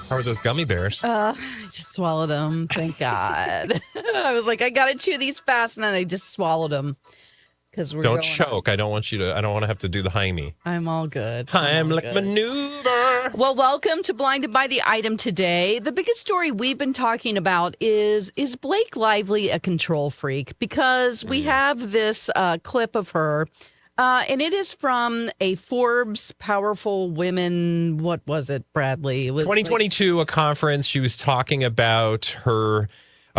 How are those gummy bears? I just swallowed them. Thank God. I was like, I got to chew these fast, and then I just swallowed them. Don't choke. I don't want to have to do the Heimlich. I'm all good. Heimlich maneuver. Well, welcome to Blinded by the Item today. The biggest story we've been talking about is Blake Lively a control freak? Because we have this clip of her, and it is from a Forbes Powerful Women, what was it, Bradley? It was 2022, a conference. She was talking about her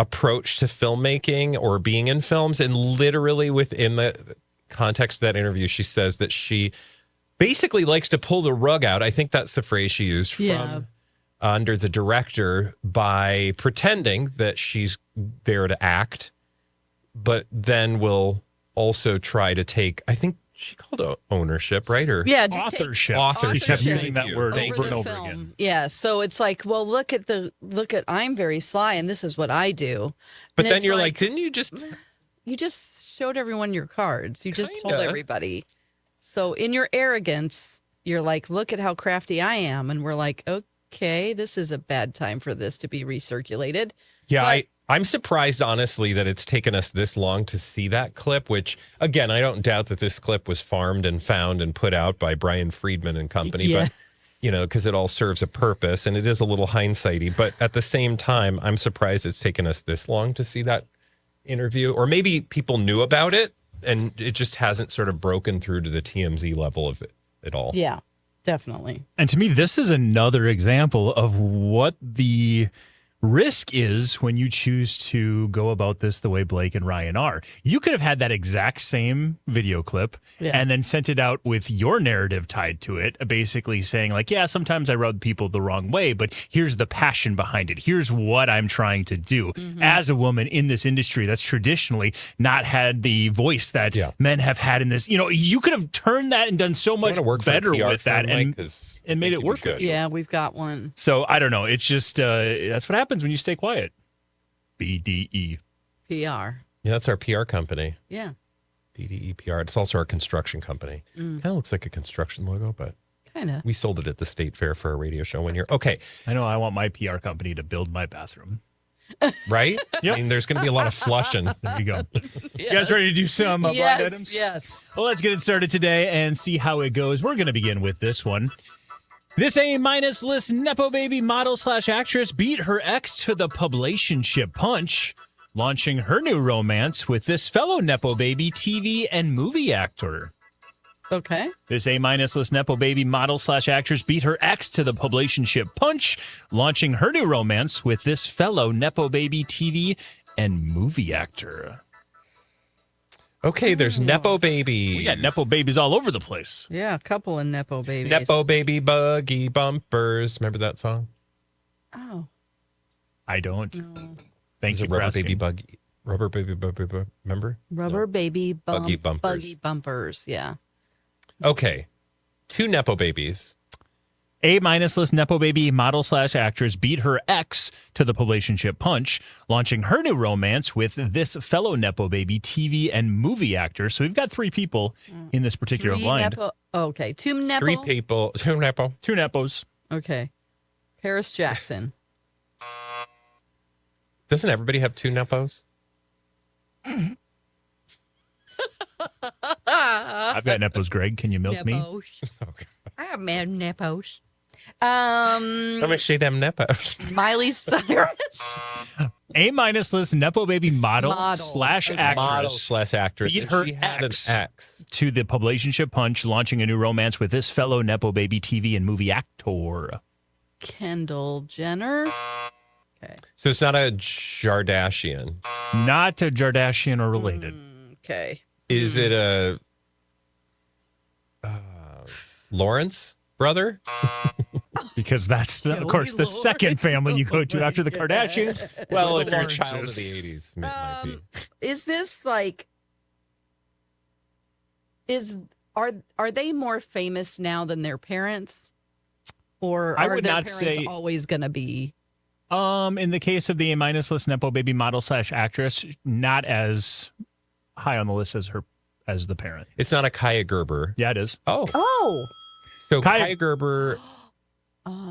approach to filmmaking or being in films, and literally within the context of that interview, she says that she basically likes to pull the rug out. I think that's the phrase she used from under the director by pretending that she's there to act, but then will also try to take, I think she called it ownership, right? Or just authorship. Authorship. She kept using that word over and over film. again. Yeah, so it's like, well, look at I'm very sly, and this is what I do. But And then it's you're like, didn't you just... You just showed everyone your cards. You just told Kinda. everybody. So in your arrogance, you're like, look at how crafty I am. And we're like, okay, this is a bad time for this to be recirculated. Yeah, But- I'm surprised, honestly, that it's taken us this long to see that clip, which, again, I don't doubt that this clip was farmed and found and put out by Brian Friedman and company, Yes. but, because it all serves a purpose, and it is a little hindsighty. But at the same time, I'm surprised it's taken us this long to see that interview. Or maybe people knew about it, and it just hasn't sort of broken through to the TMZ level of it at all. Yeah, definitely. And to me, this is another example of what the risk is when you choose to go about this the way Blake and Ryan are. You could have had that exact same video clip and then sent it out with your narrative tied to it, basically saying like, yeah, sometimes I rub people the wrong way, but here's the passion behind it. Here's what I'm trying to do. As a woman in this industry that's traditionally not had the voice that men have had in this, you could have turned that and done so much better with that and made it work. Yeah, we've got one. So I don't know. It's just, that's what happens when you stay quiet. BDE. PR. Yeah, that's our PR company. Yeah. BDE PR. It's also our construction company. Kind of looks like a construction logo, but Kind of. we sold it at the state fair for a radio show one year. Okay. I know I want my PR company to build my bathroom. Right? Yep. I mean, there's going to be a lot of flushing. There you go. You guys ready to do some blind items? Yes. Well, let's get it started today and see how it goes. We're going to begin with this one. This A-minus list Nepo baby model/actress beat her ex to the publicationship punch, launching her new romance with this fellow Nepo baby TV and movie actor. Okay. This A-minus list Nepo baby model/actress beat her ex to the publicationship punch, launching her new romance with this fellow Nepo baby TV and movie actor. Okay, there's Nepo babies. We got Nepo babies all over the place. Yeah, a couple of Nepo babies. Nepo baby buggy bumpers. Remember that song? Oh. I don't. No. Thank you for Rubber asking. baby buggy. Rubber baby buggy. Remember? Rubber baby Buggy bumpers. Buggy bumpers, yeah. Okay. 2 Nepo babies. A-minus list Nepo baby model/actress beat her ex to the publicationship punch, launching her new romance with this fellow Nepo baby TV and movie actor. So we've got 3 people in this particular blind. Okay, 2 Nepo. 3 people. 2 Nepo. 2 Nepos. Okay. Paris Jackson. Doesn't everybody have 2 Nepos? I've got Nepos, Greg. Can you milk me? Nepos. I have mad Nepos. Let me see them Nepos. Miley Cyrus. A-minus list Nepo baby model/actress. Model/actress. Beat And her she had an ex. to the publicationship punch, launching a new romance with this fellow Nepo baby TV and movie actor. Kendall Jenner. Okay. So it's not a Jardashian. Not a Jardashian or related. Okay. Is it a Lawrence brother? Because that's, of course, the second family you go to after the Kardashians. Well, The if you're a child of Lawrences. the 80s, it might be. Is this like are they more famous now than their parents? Or I are would their not parents say- always gonna be In the case of the A-minus list Nepo baby model/actress, not as high on the list as the parent. It's not a Kaya Gerber. Yeah, it is. Oh. Oh. So Kaya- Kaya Gerber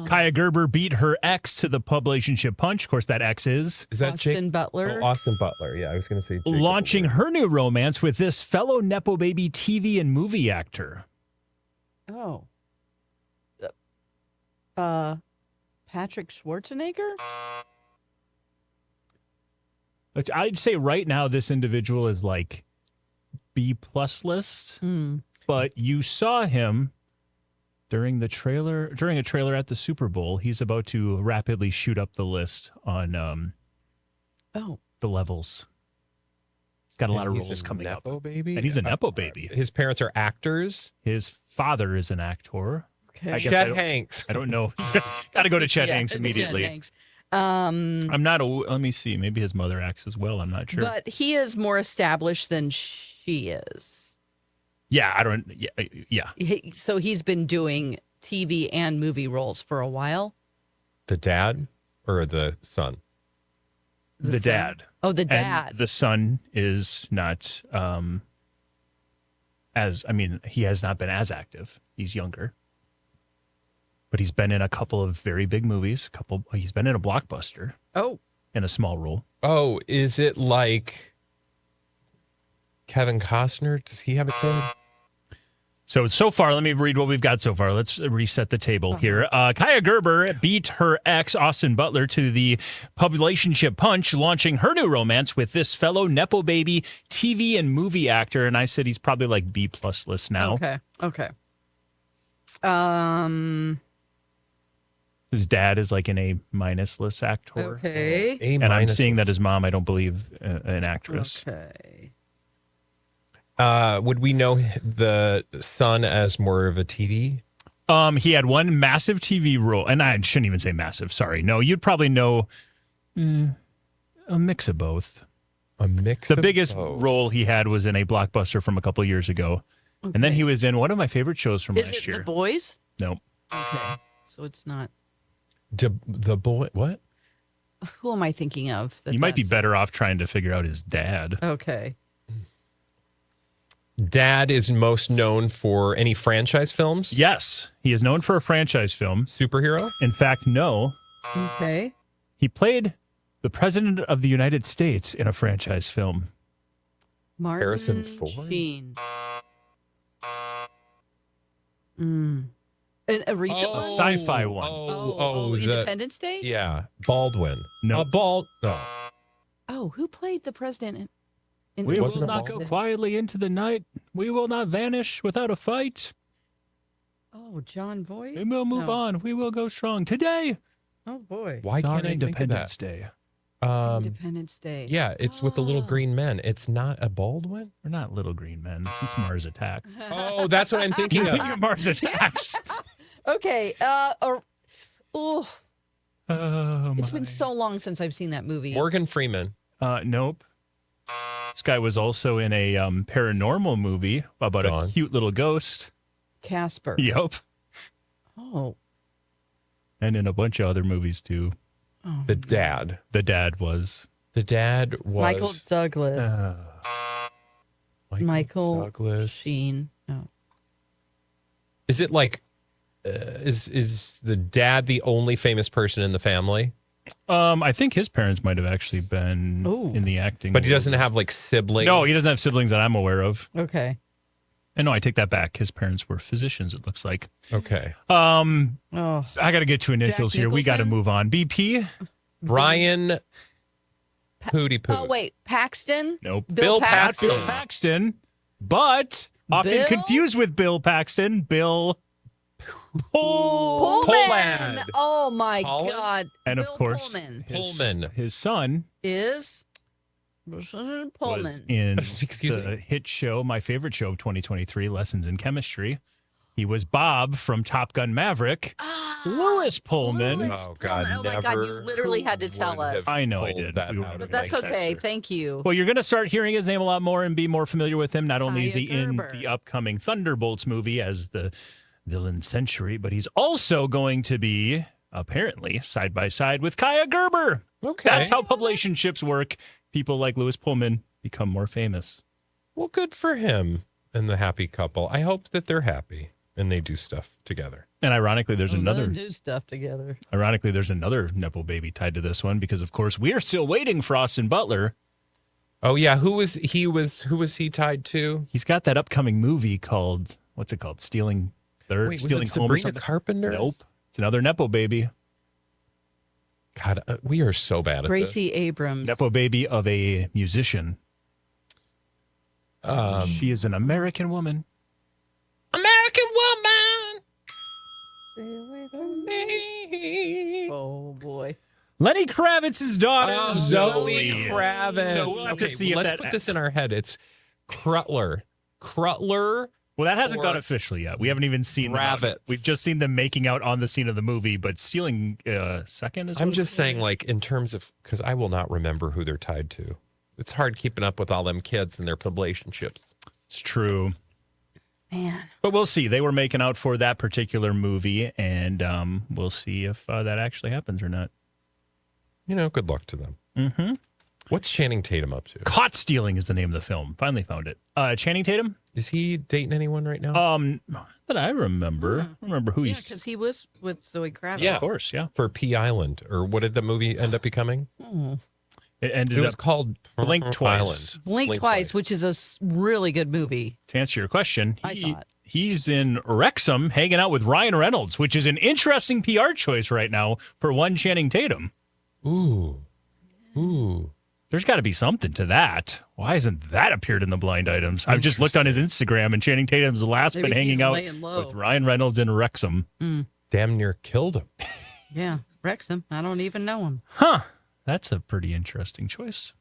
Kaya Gerber beat her ex to the publicationship punch. Of course, that ex is that Austin Butler. Oh, Austin Butler. Yeah, I was going to say Jacob launching Butler. her new romance with this fellow Nepo Baby TV and movie actor. Oh. Patrick Schwarzenegger? Which I'd say right now this individual is like B+ list, but you saw him during a trailer at the Super Bowl. He's about to rapidly shoot up the list on the levels. He's got a lot of roles coming Nepo up. Baby? And he's a Nepo baby. His parents are actors. His father is an actor. Okay. I guess Chet Hanks. I don't know. Got to go to Chet Yeah, Hanks immediately. Chet Hanks. I'm not. Let me see. Maybe his mother acts as well. I'm not sure. But he is more established than she is. Yeah, I don't. Yeah. So he's been doing TV and movie roles for a while. The dad or the son? The son? dad. Oh, the And dad. the son is not he has not been as active. He's younger. But he's been in a couple of very big movies. He's been in a blockbuster Oh, in a small role. Oh, is it like Kevin Costner? Does he have a kid? So far, let me read what we've got so far. Let's reset the table here. Kaya Gerber beat her ex, Austin Butler, to the publicationship punch, launching her new romance with this fellow Nepo Baby TV and movie actor. And I said he's probably like B+ list now. okay. His dad is like an A- list actor. Okay. A- And I'm seeing that his mom, I don't believe, an actress. Okay. Would we know the son as more of a TV? He had one massive TV role, and I shouldn't even say massive. Sorry, no, you'd probably know a mix of both. A mix. The of biggest both. role he had was in a blockbuster from a couple of years ago, and then he was in one of my favorite shows from Is last it year. The Boys? No, Okay. So it's not. The boy. What? Who am I thinking of? you might be that's- better off trying to figure out his dad. Okay. Dad is most known for any franchise films. Yes, he is known for a franchise film. Superhero. In fact, no, Okay. he played the President of the United States in a franchise film. Martin Harrison Ford? Sheen. A recent A one? sci-fi one. The Independence Day? yeah, Baldwin. No. No. Oh, who played the president in We Wasn't will it not Baldwin? go quietly into the night. We will not vanish without a fight. Oh, John Voight? We will move No. on. We will go strong. Today Oh, boy. Why is on can't I think of Independence that? Day. Independence Day. Yeah, it's with the little green men. It's not a Baldwin. We're not Little Green Men. It's Mars Attacks. Oh, that's what I'm thinking You're of. thinking of Mars Attacks. Okay. Oh, It's my. been so long since I've seen that movie. Morgan Freeman. Nope. This guy was also in a paranormal movie about a Dawn. cute little ghost. Casper. Yep. Oh. And in a bunch of other movies too. The dad. The dad was. The dad was Michael Douglas. Michael Douglas. Sheen. No. Is it like is the dad the only famous person in the family? I think his parents might have actually been Ooh. in the acting. But he world. doesn't have like siblings. No, he doesn't have siblings that I'm aware of. Okay. And no, I take that back. His parents were physicians, it looks like. Okay. Oh. I got to get to initials Jack here. We got to Nicholson? move on. BP? Brian Pooty Poo. Oh, wait. Paxton? Nope. Bill Not Paxton. Bill Paxton, but often Bill? confused with Bill Paxton. Bill Pullman. Oh, my Colin? God. And of Bill course, Pullman Pullman. his son is was Pullman. in Excuse the me. hit show, my favorite show of 2023, Lessons in Chemistry. He was Bob from Top Gun Maverick. Lewis Pullman. Lewis Oh, God, Pullman. Oh, my God. You never literally had to tell would us. have I know I pulled did. that We were- out of But that's my okay. head. Thank you. Well, you're going to start hearing his name a lot more and be more familiar with him. Not only is he Kaya in Gerber. the upcoming Thunderbolts movie as the villain Century, but he's also going to be, apparently, side by side with Kaya Gerber. Okay. That's how publicationships work. People like Lewis Pullman become more famous. Well, good for him and the happy couple. I hope that they're happy. and they do stuff together. And ironically, there's another do stuff together. Ironically, there's another Nepo baby tied to this one because, of course, we are still waiting for Austin Butler. Oh yeah, who was he tied to? He's got that upcoming movie called, what's it called? Stealing Wait, was Stealing it Home or Sabrina something? Carpenter? Nope. It's another Nepo baby. God, we are so bad at Gracie this. Abrams. Nepo baby of a musician. She is an American woman. American woman. Stay away from me. Oh boy. Lenny Kravitz's daughter, Zoe Zoe. Kravitz. So we'll have to see if let's that- put this in our head. It's Crutler. Crutler. Well, that hasn't Or gone official yet. We haven't even seen them out. Kravitz. We've just seen them making out on the scene of the movie, but stealing second is what I'm it's just called? saying, like, in terms of, because I will not remember who they're tied to. It's hard keeping up with all them kids and their relationships. It's true. Man. But we'll see. They were making out for that particular movie, and we'll see if that actually happens or not. You know, good luck to them. Mm-hmm. What's Channing Tatum up to? Caught Stealing is the name of the film. Finally found it. Channing Tatum? Is he dating anyone right now? Not that I remember. I don't remember who Yeah, he's. because he was with Zoe Kravitz. Yeah. Of course, yeah. For P Island, or what did the movie end up becoming? It ended It was up, called Blink Twice. Island. Blink Twice, which is a really good movie. to answer your question, I saw it. he's in Wrexham hanging out with Ryan Reynolds, which is an interesting PR choice right now for one Channing Tatum. Ooh. There's got to be something to that. Why hasn't that appeared in the blind items? I've just looked on his Instagram, and Channing Tatum's last Maybe been he's hanging out laying low. with Ryan Reynolds in Wrexham. Damn near killed him. Yeah, Wrexham. I don't even know him. That's a pretty interesting choice.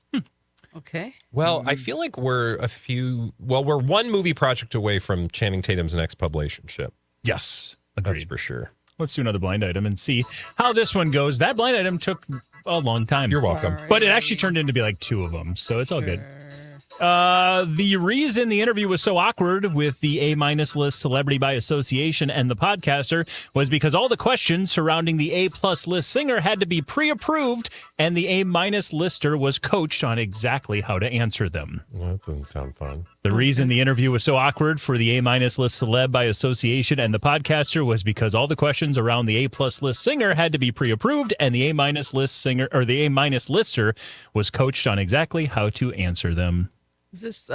Okay. Well, I feel like we're one movie project away from Channing Tatum's next publicationship. Yes, That's agreed. for sure. Let's do another blind item and see how this one goes. That blind item took a long time. You're welcome. But it actually turned into be like two of them, so it's all good. The reason the interview was so awkward with the A- list celebrity by association and the podcaster was because all the questions surrounding the A+ list singer had to be pre-approved, and the A- lister was coached on exactly how to answer them. Well, that doesn't sound fun. The reason the interview was so awkward for the A- list celeb by association and the podcaster was because all the questions around the A+ list singer had to be pre-approved, and the A- list singer or the A- lister was coached on exactly how to answer them. Is this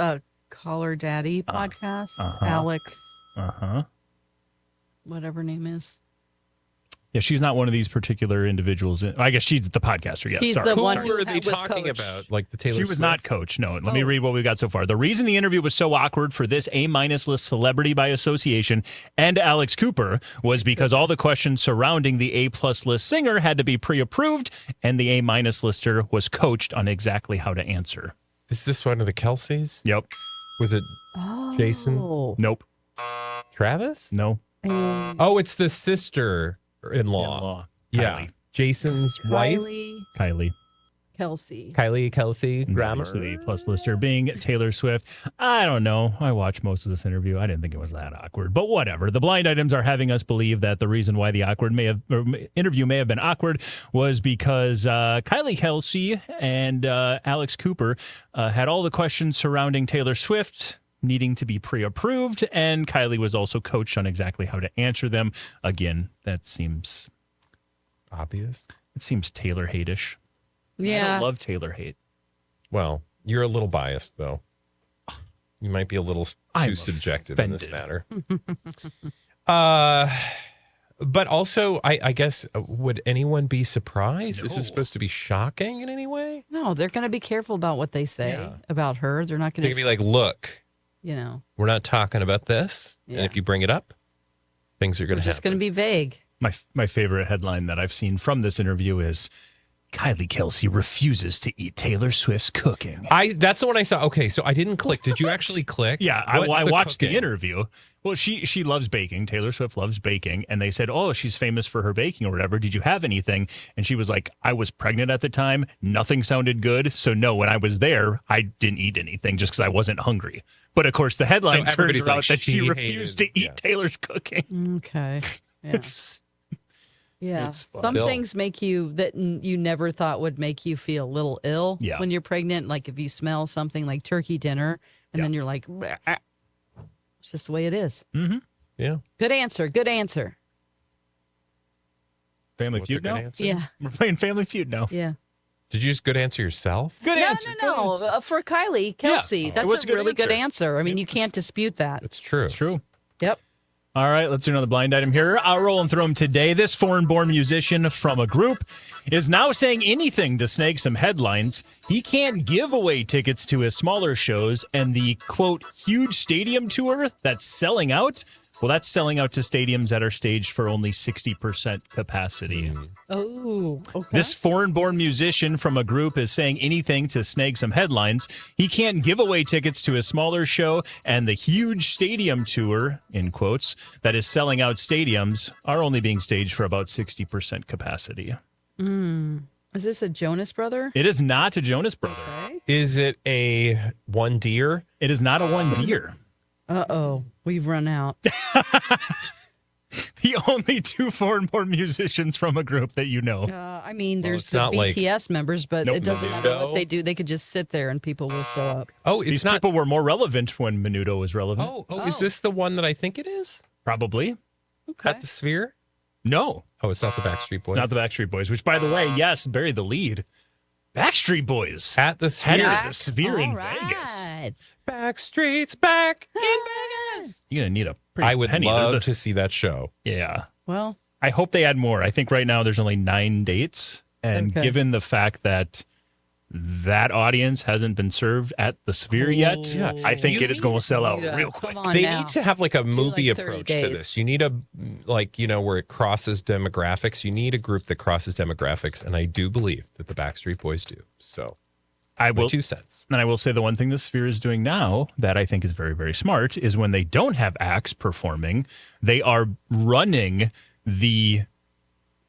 Caller Daddy podcast? uh-huh. Alex, Uh-huh. whatever her name is. Yeah, she's not one of these particular individuals. I guess she's the podcaster. Yes, He's sorry. the Who one were who they was talking coached. about? Like the Taylor She was Swift? not coach. No, let me read what we've got so far. The reason the interview was so awkward for this A- list celebrity by association and Alex Cooper was because all the questions surrounding the A+ list singer had to be pre-approved, and the A- lister was coached on exactly how to answer. Is this one of the Kelseys? Yep. Was it Jason? Oh. Nope. Travis? No. Oh, it's the sister-in-law. In-law. Yeah. Kylie. Jason's wife? Kylie. Kelsey. Kylie Kelsey. And Grammar. obviously the plus lister being Taylor Swift. I don't know. I watched most of this interview. I didn't think it was that awkward, but whatever. The blind items are having us believe that the reason why the interview may have been awkward was because Kylie Kelsey and Alex Cooper had all the questions surrounding Taylor Swift needing to be pre-approved, and Kylie was also coached on exactly how to answer them. Again, that seems Obvious. it seems Taylor hate-ish. I Yeah. don't love Taylor hate. Well, you're a little biased, though. You might be a little I'm too subjective in this offended. matter. But also, I guess, would anyone be surprised? Is No. this supposed to be shocking in any way? No, they're going to be careful about what they say Yeah. about her. They're not going They're to going to be like, look, you know, we're not talking about this. Yeah. And if you bring it up, things are going to happen. just going to be vague. My favorite headline that I've seen from this interview is Kylie Kelsey refuses to eat Taylor Swift's cooking. That's the one I saw. Okay, so I didn't click. Did you actually click? Yeah, What's I watched cooking? the interview. Well, she loves baking. Taylor Swift loves baking. And they said, oh, she's famous for her baking or whatever. Did you have anything? And she was like, I was pregnant at the time. Nothing sounded good. So no, when I was there, I didn't eat anything just because I wasn't hungry. But of course, the headline So turns everybody's out like, that she she refused to hated- eat yeah. Taylor's cooking. Okay. Yeah. Yeah. It's fun. Some Bill. things make you that you never thought would make you feel a little ill Yeah. when you're pregnant. Like if you smell something like turkey dinner and then you're like, "Bleh." It's just the way it is. Yeah, Yeah. Good answer. Good answer. Family What's a Feud good now? answer? Yeah. We're playing Family Feud now. Yeah. Did you just good answer yourself? Good answer. No. For Kylie, Kelsey, it was that's a a good really good answer. answer. I mean, you can't dispute that. It's true. It's true. Yep. All right, let's do another blind item here. I'll roll and throw them today. This foreign-born musician from a group is now saying anything to snag some headlines. He can't give away tickets to his smaller shows, and the, quote, huge stadium tour that's selling out, well, that's selling out to stadiums that are staged for only 60% capacity. Oh, okay. This foreign-born musician from a group is saying anything to snag some headlines. He can't give away tickets to his smaller show, and the huge stadium tour, in quotes, that is selling out stadiums are only being staged for about 60% capacity. Is this a Jonas brother? It is not a Jonas Brother. Okay. Is it a one deer? It is not a one deer. Uh-oh. We've run out. The only two foreign-born musicians from a group that you know. I mean, there's it's the not like- BTS members, but Nope. it doesn't matter Menudo? what they do. They could just sit there and people will show up. Oh, it's These not. people were more relevant when Menudo was relevant. Is this the one that I think it is? Probably. Okay. At the Sphere? No. Oh, it's not the Backstreet Boys. It's not the Backstreet Boys, which, by the way, yes, buried the lead. Backstreet Boys. At the Headed Sphere. to the Sphere in All Vegas. right. Backstreet's back in Vegas. You're going to need a pretty I would penny. love to see that show. Yeah. Well, I hope they add more. I think right now there's only 9 dates. And Okay. given the fact that that audience hasn't been served at the Sphere yet, Yeah. I think You it is going to sell out yeah, real quick. come on They now. need to have like a movie like 30 approach to days. this. You need a, like, where it crosses demographics. You need a group that crosses demographics. And I do believe that the Backstreet Boys do. So, I my will 2 cents. And I will say the one thing the Sphere is doing now that I think is very, very smart is when they don't have acts performing, they are running the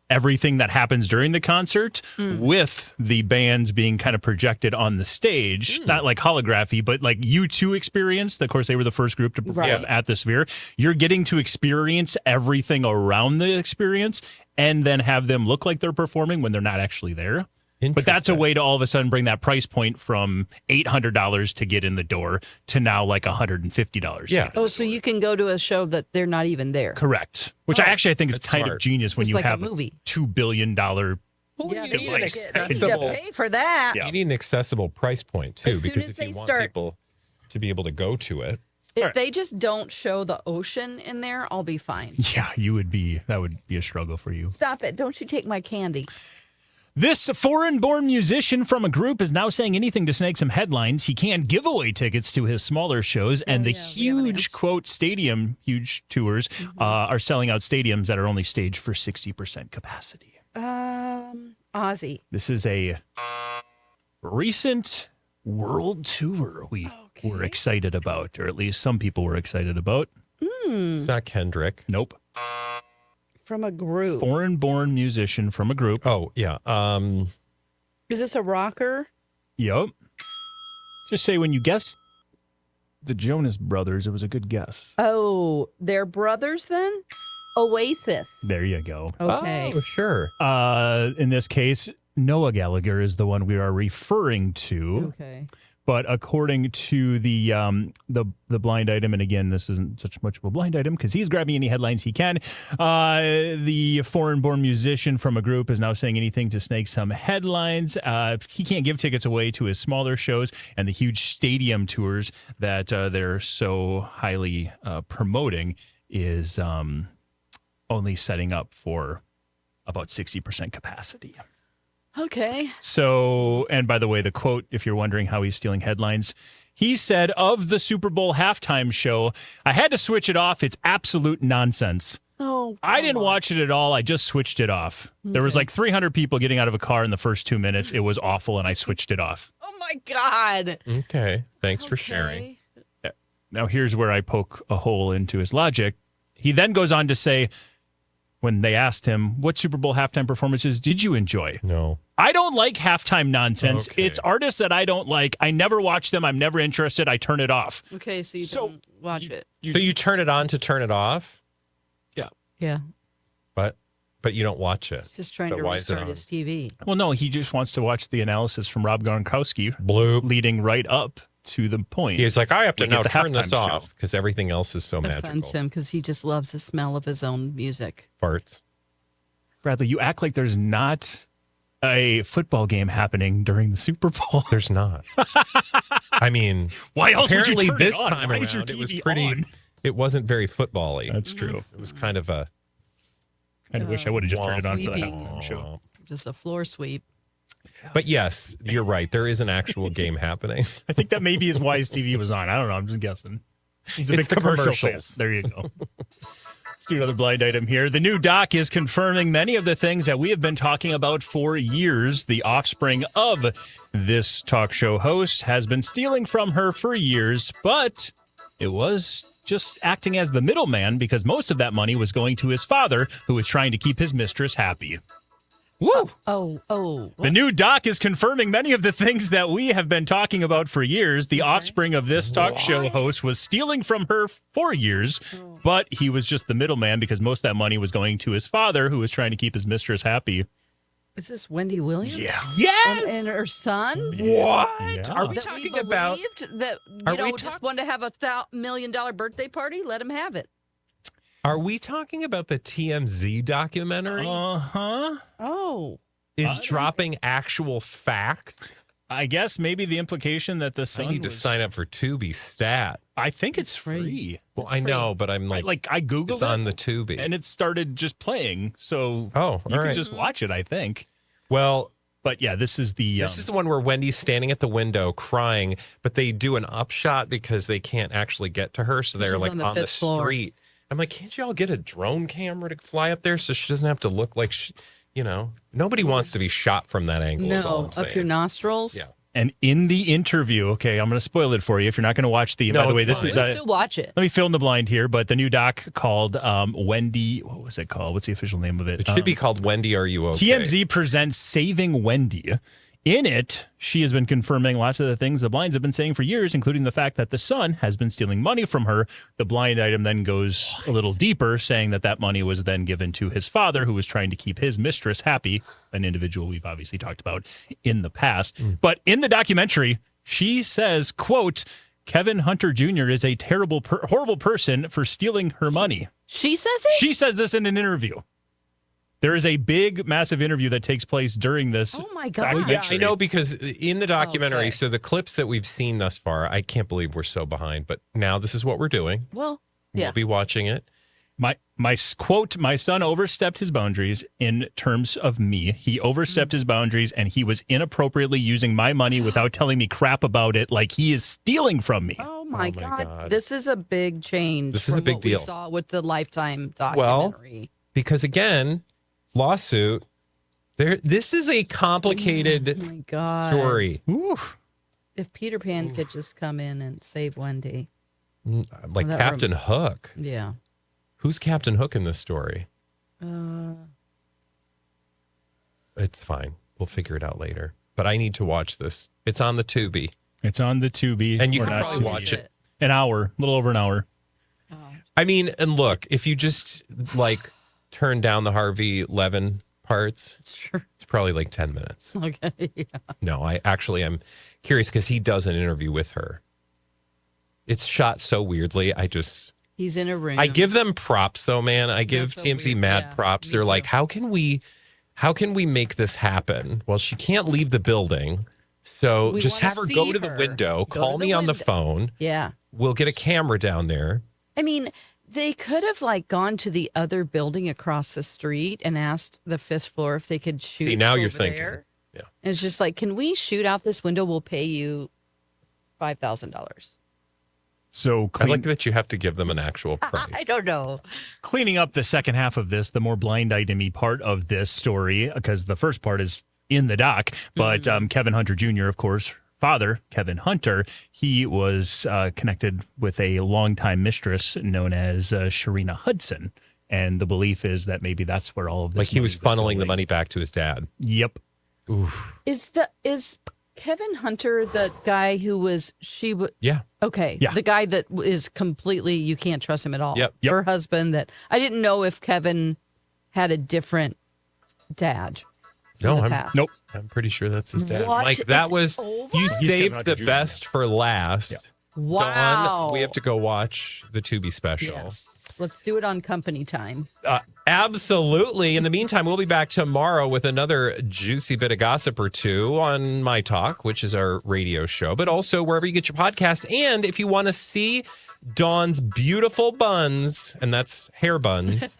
everything that happens during the concert with the bands being kind of projected on the stage, not like holography, but like U2 experience. Of course, they were the first group to perform Right. at the Sphere. You're getting to experience everything around the experience and then have them look like they're performing when they're not actually there. But that's a Interesting. way to all of a sudden bring that price point from $800 to get in the door to now like $150. Yeah. oh, so you can go to a show that they're not even there. Correct. Which I think is That's kind of smart. genius when Just you like a have movie. $2 billion. Yeah, you they need gotta an get- they accessible- gotta pay for that. Yeah. You need an accessible price point, too, As soon because as if you they want start- people to be able to go to it. If they just don't show the ocean in there, I'll be fine. Yeah, that would be a struggle for you. Stop it. Don't you take my candy. This foreign-born musician from a group is now saying anything to snag some headlines. He can't give away tickets to his smaller shows, and the yeah, we have an huge, answer. quote, stadium, huge tours are selling out stadiums that are only staged for 60% capacity. Ozzy. This is a recent world tour we were excited about, or at least some people were excited about. It's not Kendrick. Nope. From a group. Foreign-born musician from a group. Oh, yeah. Is this a rocker? Yep. Just say when you guessed the Jonas Brothers, it was a good guess. Oh, they're brothers then? Oasis. There you go. Okay. Oh, sure. In this case, Noah Gallagher is the one we are referring to. Okay. But according to the blind item, and again, this isn't such much of a blind item because he's grabbing any headlines he can. The foreign-born musician from a group is now saying anything to snag some headlines. He can't give tickets away to his smaller shows and the huge stadium tours that they're so highly promoting is only setting up for about 60% capacity. Okay. So, and by the way, the quote, if you're wondering how he's stealing headlines, he said of the Super Bowl halftime show, I had to switch it off. It's absolute nonsense. Oh, I didn't watch it at all. I just switched it off. There was like 300 people getting out of a car in the first 2 minutes. It was awful, and I switched it off. oh my God. Okay. Thanks for sharing. Okay. Now, here's where I poke a hole into his logic. He then goes on to say, when they asked him, what Super Bowl halftime performances did you enjoy? No. I don't like halftime nonsense. Okay. It's artists that I don't like. I never watch them. I'm never interested. I turn it off. Okay, so you So, don't watch it. So you turn it on to turn it off, Yeah. but you don't watch it. He's just trying So to why is it restart on? his TV. Well, no, he just wants to watch the analysis from Rob Gronkowski Bloop. leading right up to the point. He's like, I have to We get now the turn this halftime off show. because everything else is so magical. Offends him because he just loves the smell of his own music. Farts. Bradley, you act like there's not a football game happening during the Super Bowl. There's not. I mean, Why else would you apparently turn this it on? time Why around is your it was TV pretty. on? It wasn't very football-y. That's true. It was kind of a. Kind of wish I would have just turned it on for the Sweeping. halftime show. Just a floor sweep. But yes, you're right. There is an actual game happening. I think that maybe is why his TV was on. I don't know. I'm just guessing. He's a It's big the commercial commercials. fan. There you go. Let's do another blind item here. The new doc is confirming many of the things that we have been talking about for years. The offspring of this talk show host has been stealing from her for years, but it was just acting as the middleman because most of that money was going to his father, who was trying to keep his mistress happy. Woo! Oh. The new doc is confirming many of the things that we have been talking about for years. The offspring of this talk show host was stealing from her for years, but he was just the middleman because most of that money was going to his father, who was trying to keep his mistress happy. Is this Wendy Williams? Yes! And her son? What? Yeah. Are we That talking we about? believed that, Are you we know, just wanted to have a $1 million birthday party? Let him have it. Are we talking about the TMZ documentary? Uh-huh. Oh. Is dropping actual facts? I guess maybe the implication that the son I need to was- sign up for Tubi Stat. I think it's free. free. Well, It's I free. know, but I'm like, I Googled it's it, on the Tubi. and it started just playing. So Oh, you all can right. just watch it, I think. Well, But yeah, this is the this is the one where Wendy's standing at the window crying, but they do an upshot because they can't actually get to her, so they're She's like on the on the fifth floor. street. I'm like, can't y'all get a drone camera to fly up there so she doesn't have to look like nobody wants to be shot from that angle. is all No, I'm saying. up your nostrils. Yeah. And in the interview, okay, I'm going to spoil it for you if you're not going to watch the. No, by the way, it's this fine. is. We'll still watch it. Let me fill in the blind here, but the new doc called Wendy. What was it called? What's the official name of it? It should be called Wendy, Are You Okay? TMZ presents Saving Wendy. In it, she has been confirming lots of the things the blinds have been saying for years, including the fact that the son has been stealing money from her. The blind item then goes a little deeper, saying that that money was then given to his father, who was trying to keep his mistress happy, an individual we've obviously talked about in the past. But in the documentary, she says, quote, Kevin Hunter Jr. is a horrible person for stealing her money. She says it? She says this in an interview. There is a big, massive interview that takes place during this. Oh, my God. Well, yeah, I know because in the documentary, Okay. so the clips that we've seen thus far, I can't believe we're so behind, but now this is what we're doing. Well, yeah. We'll be watching it. My quote, my son overstepped his boundaries in terms of me. He overstepped his boundaries and he was inappropriately using my money without telling me crap about it, like he is stealing from me. Oh, my God. God. This is a big change. This is a from big what deal. We saw with the Lifetime Well, documentary. Because again, lawsuit, this is a complicated Oh, my God. story. Oof. If Peter Pan could just come in and save Wendy. Like That Captain Hook. Yeah. Who's Captain Hook in this story? It's fine. We'll figure it out later. But I need to watch this. It's on the Tubi. It's on the Tubi. And you We're can not probably Tubi. watch it. An hour, a little over an hour. I mean, and look, if you just like turn down the Harvey Levin parts, Sure. it's probably like 10 minutes. Okay. Yeah. No, I'm curious because he does an interview with her. It's shot so weirdly. He's in a room. I give them props though, man. I give That's so TMZ weird. mad Yeah, props. me They're too. like, how can we make this happen? Well, she can't leave the building. So We just wanna have her see go to the her. window, Go call to the me on the window. phone. Yeah. We'll get a camera down there. I mean, they could have like gone to the other building across the street and asked the fifth floor if they could shoot. See, now you're over thinking. there. Yeah. And it's just like, can we shoot out this window? We'll pay you $5,000. So I like that you have to give them an actual price. I don't know. cleaning up the second half of this, the more blind itemy part of this story, because the first part is in the doc. But Kevin Hunter Jr., of course, father, Kevin Hunter, he was connected with a longtime mistress known as Sharina Hudson. And the belief is that maybe that's where all of this Like he was money funneling the going. money back to his dad. Yep. Is Kevin Hunter the guy who was Yeah. okay? Yeah. The guy that is completely you can't trust him at all. Yep. Her husband. That I didn't know if Kevin had a different dad. No, in the I'm past. Nope. I'm pretty sure that's his dad. What? Mike, that It's was over? you He's Kevin saved Hunter the Jr. best for last. Yeah. Wow. Dawn, we have to go watch the Tubi special. Yes. Let's do it on company time. Absolutely. In the meantime, we'll be back tomorrow with another juicy bit of gossip or two on MyTalk, which is our radio show, but also wherever you get your podcasts. And if you want to see Dawn's beautiful buns, and that's hair buns,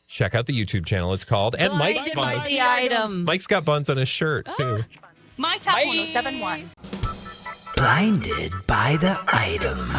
check out the YouTube channel. It's called And Mike's Blinded by buns. the item. Mike's got buns on his shirt too. MyTalk 1071. Blinded by the item.